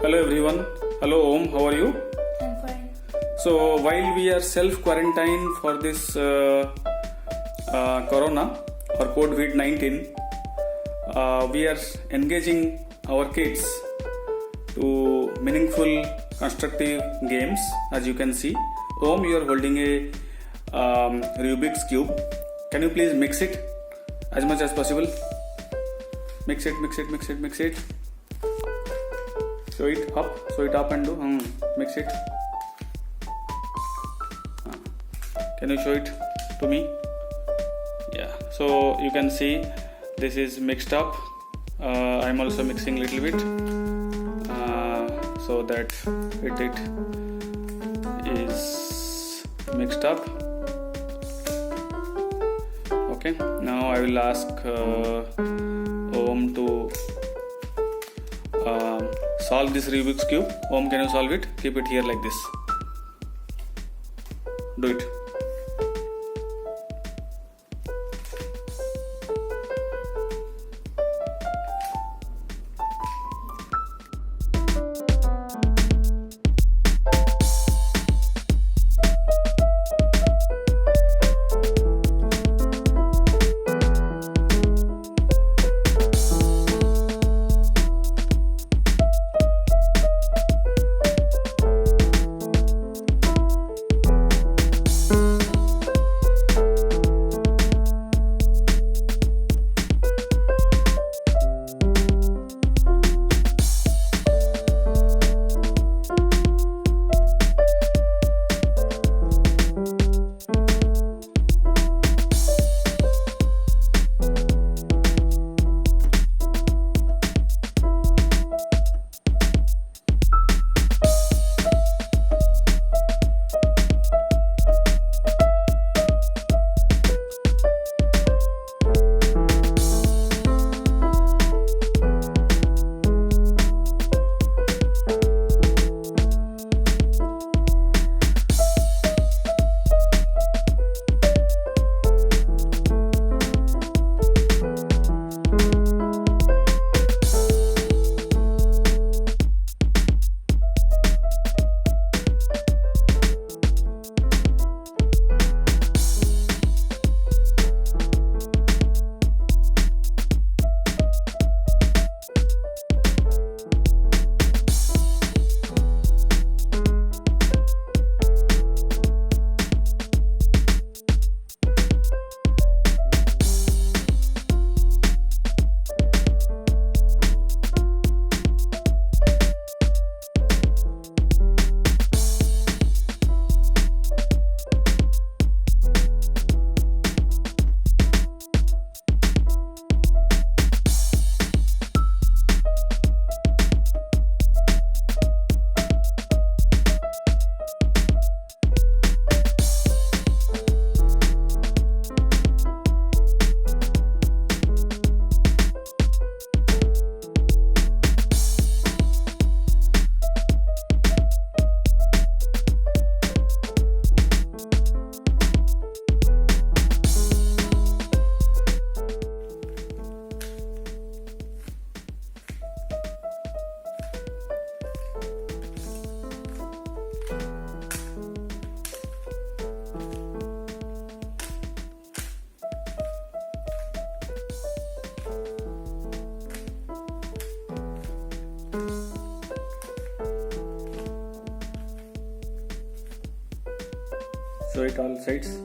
Hello everyone. Hello Om, how are you? I'm fine. So while we are self-quarantine for this corona or COVID-19, we are engaging our kids to meaningful, constructive games. As you can see, Om, you are holding a Rubik's cube. Can you please mix it as much as possible? Mix it. Show it up and do. Mix it. Can you show it to me? Yeah. So you can see this is mixed up. I'm also mixing a little bit so that it is mixed up. Okay. Now I will ask Om to solve this Rubik's cube. Om, can you solve it? Keep it here like this. Do it. Show it all sides.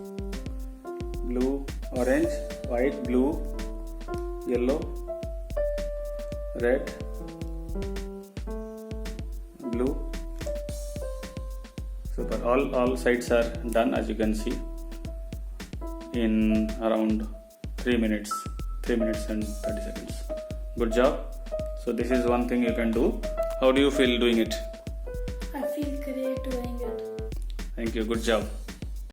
Blue, orange, white, blue, yellow, red, blue. Super. All sides are done, as you can see, in around 3 minutes and 30 seconds. Good job. So this is one thing you can do. How do you feel doing it? I feel great doing it. Thank you. Good job.